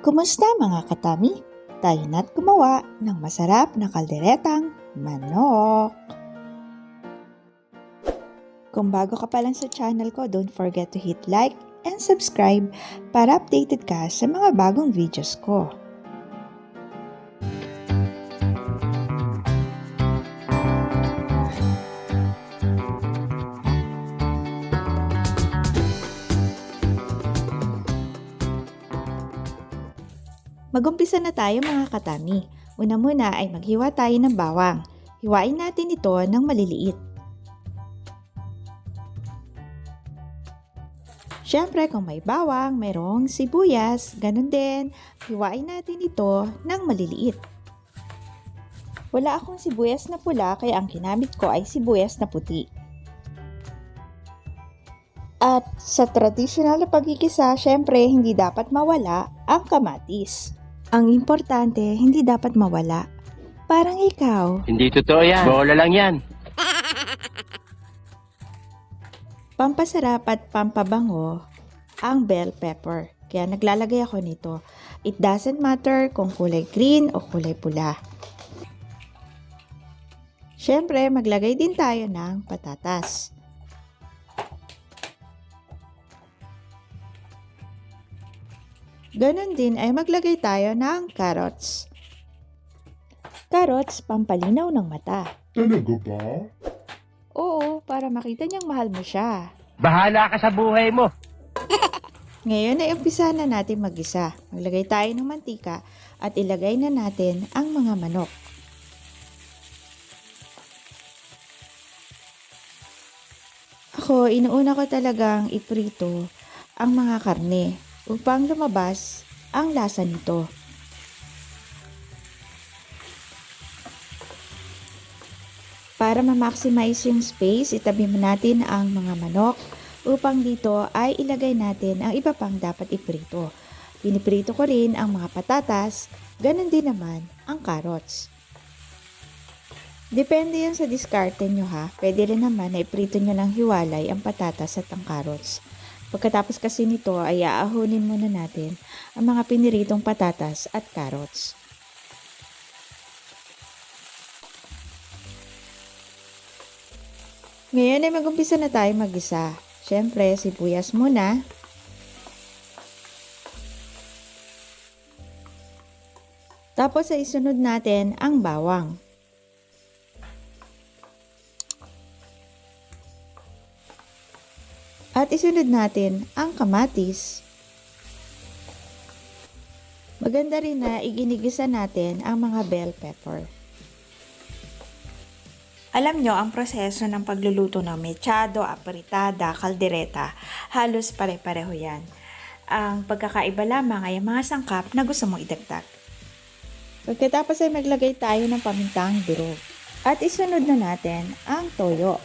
Kumusta mga katami? Tayo na't gumawa ng masarap na kalderetang manok. Kung bago ka pa lang sa channel ko, don't forget to hit like and subscribe para updated ka sa mga bagong videos ko. Mag-umpisa na tayo mga katami. Una muna ay maghiwa tayo ng bawang. Hiwain natin ito ng maliliit. Siyempre kung may bawang, mayroong sibuyas, ganun din. Hiwain natin ito ng maliliit. Wala akong sibuyas na pula kaya ang ginamit ko ay sibuyas na puti. At sa traditional na pagkikisa, siyempre hindi dapat mawala ang kamatis. Ang importante, hindi dapat mawala. Parang ikaw. Hindi totoo yan. Bola lang yan. Pampasarap at pampabango ang bell pepper. Kaya naglalagay ako nito. It doesn't matter kung kulay green o kulay pula. Siyempre, maglagay din tayo ng patatas. Ganon din ay maglagay tayo ng carrots. Carrots, pampalinaw ng mata. Talaga ba? Oo, para makita niyang mahal mo siya. Bahala ka sa buhay mo. Ngayon ay umpisa na natin mag-isa. Maglagay tayo ng mantika at ilagay na natin ang mga manok. Ako, inuuna ko talagang iprito ang mga karne upang lumabas ang lasa nito. Para ma-maximize yung space, itabi mo natin ang mga manok upang dito ay ilagay natin ang iba pang dapat iprito. Piniprito ko rin ang mga patatas, ganun din naman ang carrots. Depende yan sa diskarte nyo ha. Pwede rin naman na iprito nyo ng hiwalay ang patatas at ang carrots. Pagkatapos kasi nito ay aahunin muna natin ang mga piniritong patatas at carrots. Ngayon ay mag-umpisa na tayo mag-isa. Siyempre, sibuyas muna. Tapos ay isunod natin ang bawang. At isunod natin ang kamatis. Maganda rin na iginigisa natin ang mga bell pepper. Alam nyo, ang proseso ng pagluluto ng mechado, apritada, caldereta, halos pare-pareho yan. Ang pagkakaiba lamang ay mga sangkap na gusto mong idagdag. Pagkatapos ay maglagay tayo ng pamintang durog. At isunod na natin ang toyo.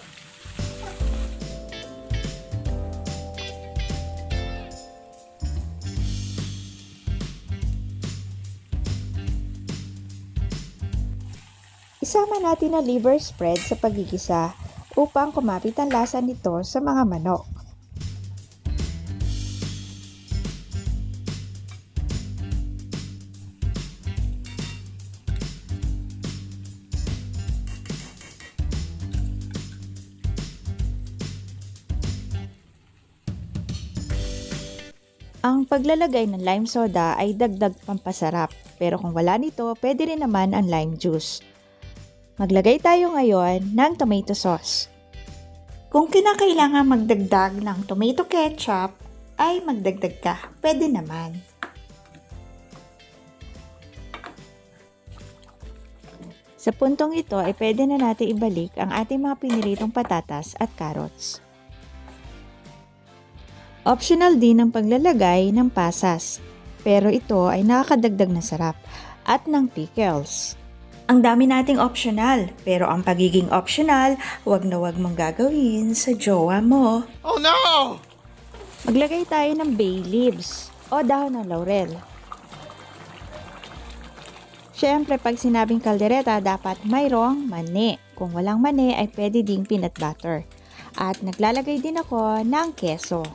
Isama natin ang liver spread sa pagigisa upang kumapit ang lasa nito sa mga manok. Ang paglalagay ng lime soda ay dagdag pampasarap, pero kung wala nito, pwede rin naman ang lime juice. Maglagay tayo ngayon ng tomato sauce. Kung kinakailangan magdagdag ng tomato ketchup, ay magdagdag ka. Pwede naman. Sa puntong ito ay pwede na natin ibalik ang ating mga piniritong patatas at carrots. Optional din ang paglalagay ng pasas, pero ito ay nakakadagdag na sarap at ng pickles. Ang dami nating optional, pero ang pagiging optional, wag na wag mong gagawin sa jowa mo. Oh no! Maglagay tayo ng bay leaves o dahon ng laurel. Siyempre, pag sinabing kaldereta, dapat mayroong mani. Kung walang mani, ay pwede ding peanut butter. At naglalagay din ako ng keso.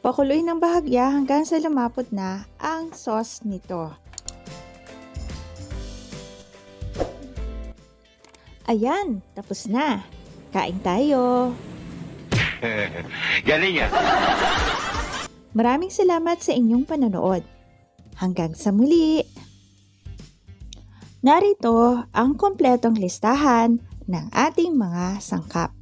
Pakuluin ng bahagya hanggang sa lumapot na ang sauce nito. Ayan, tapos na. Kain tayo. Galing yan. Maraming salamat sa inyong panonood. Hanggang sa muli. Narito ang kompletong listahan ng ating mga sangkap.